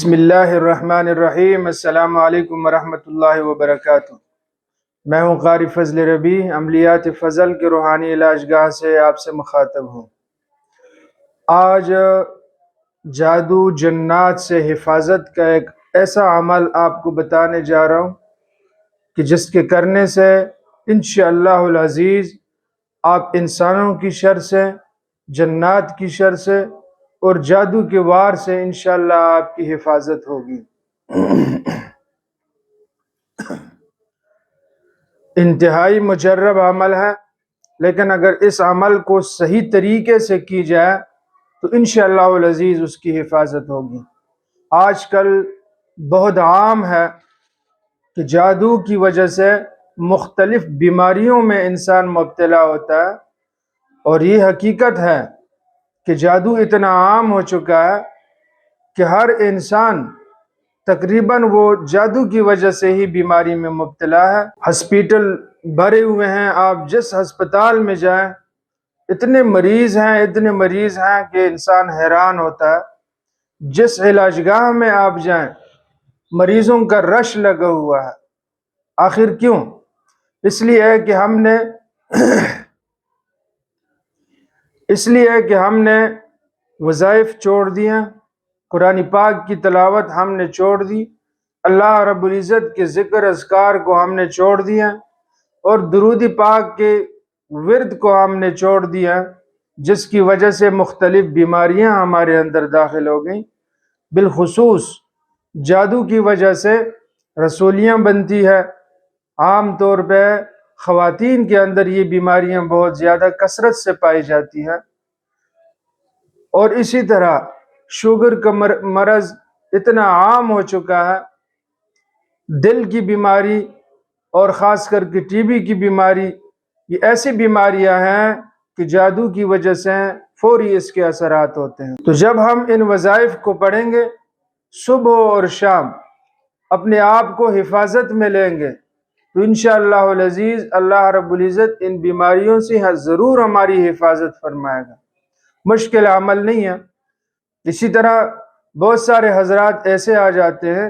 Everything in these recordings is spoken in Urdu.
بسم اللہ الرحمن الرحیم۔ السلام علیکم ورحمۃ اللہ وبرکاتہ۔ میں ہوں قاری فضل ربیع، عملیات فضل کے روحانی علاج گاہ سے آپ سے مخاطب ہوں۔ آج جادو جنات سے حفاظت کا ایک ایسا عمل آپ کو بتانے جا رہا ہوں کہ جس کے کرنے سے انشاءاللہ العزیز آپ انسانوں کی شر سے، جنات کی شر سے اور جادو کے وار سے انشاءاللہ آپ کی حفاظت ہوگی۔ انتہائی مجرب عمل ہے، لیکن اگر اس عمل کو صحیح طریقے سے کی جائے تو انشاءاللہ العزیز اس کی حفاظت ہوگی۔ آج کل بہت عام ہے کہ جادو کی وجہ سے مختلف بیماریوں میں انسان مبتلا ہوتا ہے، اور یہ حقیقت ہے کہ جادو اتنا عام ہو چکا ہے کہ ہر انسان تقریباً وہ جادو کی وجہ سے ہی بیماری میں مبتلا ہے۔ ہسپیٹل بھرے ہوئے ہیں، آپ جس ہسپتال میں جائیں اتنے مریض ہیں کہ انسان حیران ہوتا ہے۔ جس علاج گاہ میں آپ جائیں مریضوں کا رش لگا ہوا ہے۔ آخر کیوں؟ اس لیے کہ ہم نے وظائف چھوڑ دیے، قرآن پاک کی تلاوت ہم نے چھوڑ دی، اللہ رب العزت کے ذکر اذکار کو ہم نے چھوڑ دیا، اور درود پاک کے ورد کو ہم نے چھوڑ دیا، جس کی وجہ سے مختلف بیماریاں ہمارے اندر داخل ہو گئیں۔ بالخصوص جادو کی وجہ سے رسولیاں بنتی ہے۔ عام طور پہ خواتین کے اندر یہ بیماریاں بہت زیادہ کثرت سے پائی جاتی ہیں، اور اسی طرح شوگر کا مرض اتنا عام ہو چکا ہے، دل کی بیماری اور خاص کر کے ٹی بی کی بیماری، یہ ایسی بیماریاں ہیں کہ جادو کی وجہ سے فوری اس کے اثرات ہوتے ہیں۔ تو جب ہم ان وظائف کو پڑھیں گے صبح اور شام، اپنے آپ کو حفاظت میں لیں گے تو انشاءاللہ العزیز اللہ رب العزت ان بیماریوں سے ضرور ہماری حفاظت فرمائے گا۔ مشکل عمل نہیں ہے۔ اسی طرح بہت سارے حضرات ایسے آ جاتے ہیں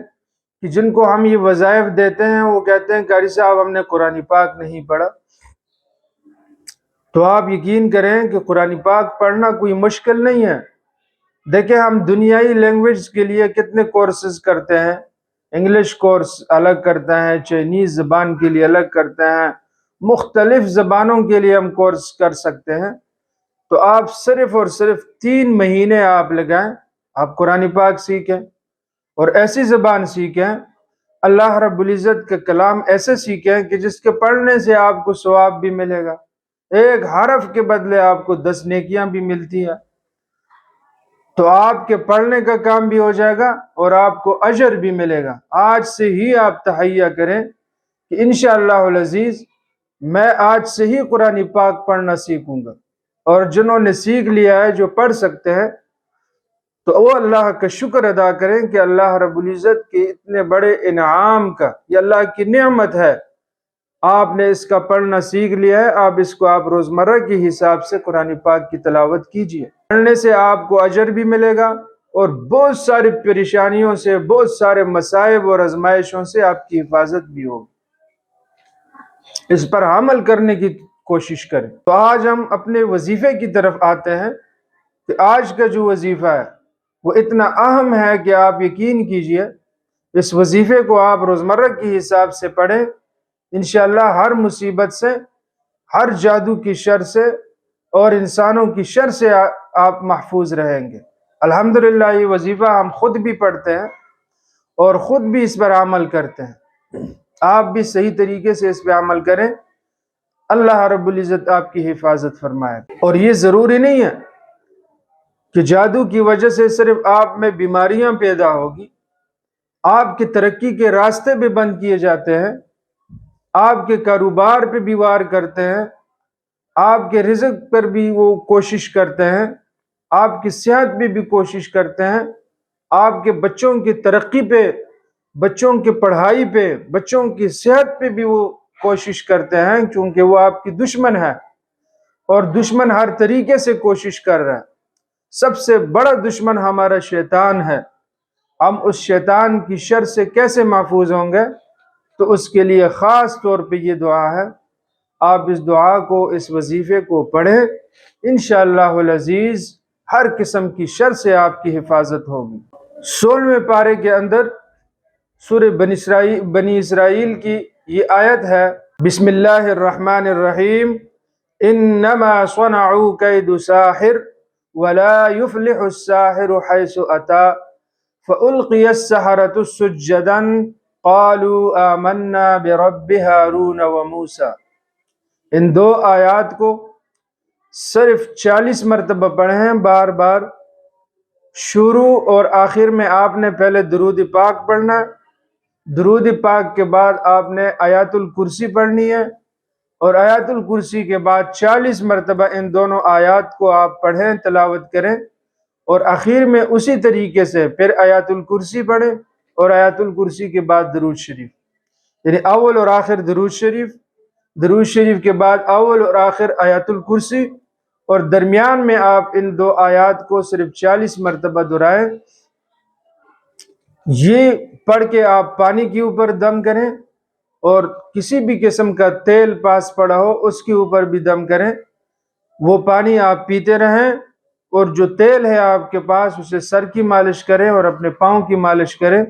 کہ جن کو ہم یہ وظائف دیتے ہیں، وہ کہتے ہیں قاری صاحب ہم نے قرآن پاک نہیں پڑھا۔ تو آپ یقین کریں کہ قرآن پاک پڑھنا کوئی مشکل نہیں ہے۔ دیکھیں ہم دنیائی لینگویج کے لیے کتنے کورسز کرتے ہیں، انگلش کورس الگ کرتے ہیں، چائنیز زبان کے لیے الگ کرتے ہیں، مختلف زبانوں کے لیے ہم کورس کر سکتے ہیں۔ تو آپ صرف اور صرف 3 مہینے آپ لگائیں، آپ قرآن پاک سیکھیں اور ایسی زبان سیکھیں، اللہ رب العزت کا کلام ایسے سیکھیں کہ جس کے پڑھنے سے آپ کو ثواب بھی ملے گا، ایک حرف کے بدلے آپ کو 10 نیکیاں بھی ملتی ہیں۔ تو آپ کے پڑھنے کا کام بھی ہو جائے گا اور آپ کو اجر بھی ملے گا۔ آج سے ہی آپ تہیہ کریں کہ انشاءاللہ العزیز میں آج سے ہی قرآن پاک پڑھنا سیکھوں گا، اور جنہوں نے سیکھ لیا ہے، جو پڑھ سکتے ہیں، تو وہ اللہ کا شکر ادا کریں کہ اللہ رب العزت کے اتنے بڑے انعام کا، یہ اللہ کی نعمت ہے، آپ نے اس کا پڑھنا سیکھ لیا ہے۔ آپ روزمرہ کے حساب سے قرآن پاک کی تلاوت کیجئے، پڑھنے سے آپ کو اجر بھی ملے گا، اور بہت ساری پریشانیوں سے، بہت سارے مصائب اور آزمائشوں سے آپ کی حفاظت بھی ہوگی۔ اس پر عمل کرنے کی کوشش کریں۔ تو آج ہم اپنے وظیفے کی طرف آتے ہیں کہ آج کا جو وظیفہ ہے وہ اتنا اہم ہے کہ آپ یقین کیجئے اس وظیفے کو آپ روزمرہ کی حساب سے پڑھیں، انشاءاللہ ہر مصیبت سے، ہر جادو کی شر سے اور انسانوں کی شر سے آپ محفوظ رہیں گے۔ الحمدللہ یہ وظیفہ ہم خود بھی پڑھتے ہیں اور خود بھی اس پر عمل کرتے ہیں۔ آپ بھی صحیح طریقے سے اس پہ عمل کریں، اللہ رب العزت آپ کی حفاظت فرمائے۔ اور یہ ضروری نہیں ہے کہ جادو کی وجہ سے صرف آپ میں بیماریاں پیدا ہوگی، آپ کی ترقی کے راستے بھی بند کیے جاتے ہیں، آپ کے کاروبار پہ بھی وار کرتے ہیں، آپ کے رزق پر بھی وہ کوشش کرتے ہیں، آپ کی صحت پہ بھی کوشش کرتے ہیں، آپ کے بچوں کی ترقی پہ، بچوں کی پڑھائی پہ، بچوں کی صحت پہ بھی وہ کوشش کرتے ہیں، کیونکہ وہ آپ کی دشمن ہے، اور دشمن ہر طریقے سے کوشش کر رہا ہے۔ سب سے بڑا دشمن ہمارا شیطان ہے۔ ہم اس شیطان کی شر سے کیسے محفوظ ہوں گے، تو اس کے لیے خاص طور پہ یہ دعا ہے، آپ اس دعا کو، اس وظیفے کو پڑھیں، انشاءاللہ العزیز ہر قسم کی شر سے آپ کی حفاظت ہوگی۔ 16ویں پارے کے اندر سورہ بنی اسرائیل کی یہ آیت ہے، بسم اللہ الرحمن الرحیم، انما صنعوا کید ساحر ولا يفلح الساحر حیث اتی فألقی السحرة سجدا قالوا آمنا برب ہارون وموسیٰ۔ ان دو آیات کو صرف 40 مرتبہ پڑھیں، بار بار۔ شروع اور آخر میں آپ نے پہلے درود پاک پڑھنا ہے، درود پاک کے بعد آپ نے آیات الکرسی پڑھنی ہے، اور آیات الکرسی کے بعد 40 مرتبہ ان دونوں آیات کو آپ پڑھیں، تلاوت کریں، اور آخر میں اسی طریقے سے پھر آیات الکرسی پڑھیں، اور آیات الکرسی کے بعد درود شریف، یعنی اول اور آخر درود شریف، درود شریف کے بعد اول اور آخر آیات الکرسی، اور درمیان میں آپ ان دو آیات کو صرف 40 مرتبہ دہرائیں۔ یہ پڑھ کے آپ پانی کے اوپر دم کریں، اور کسی بھی قسم کا تیل پاس پڑا ہو اس کے اوپر بھی دم کریں، وہ پانی آپ پیتے رہیں، اور جو تیل ہے آپ کے پاس اسے سر کی مالش کریں اور اپنے پاؤں کی مالش کریں۔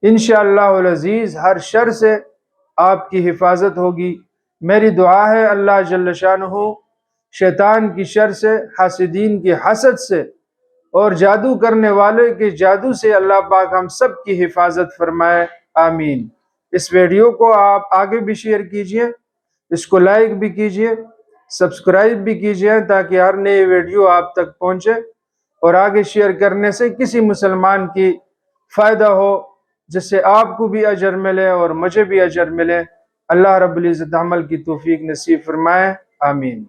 انشاءاللہ العزیز ہر شر سے آپ کی حفاظت ہوگی۔ میری دعا ہے اللہ جل شانہ شیطان کی شر سے، حاسدین کی حسد سے، اور جادو کرنے والے کے جادو سے اللہ پاک ہم سب کی حفاظت فرمائے، آمین۔ اس ویڈیو کو آپ آگے بھی شیئر کیجئے، اس کو لائک بھی کیجئے، سبسکرائب بھی کیجئے، تاکہ ہر نئی ویڈیو آپ تک پہنچے، اور آگے شیئر کرنے سے کسی مسلمان کی فائدہ ہو، جس سے آپ کو بھی اجر ملے اور مجھے بھی اجر ملے۔ اللہ رب العزت عمل کی توفیق نصیب فرمائے، آمین۔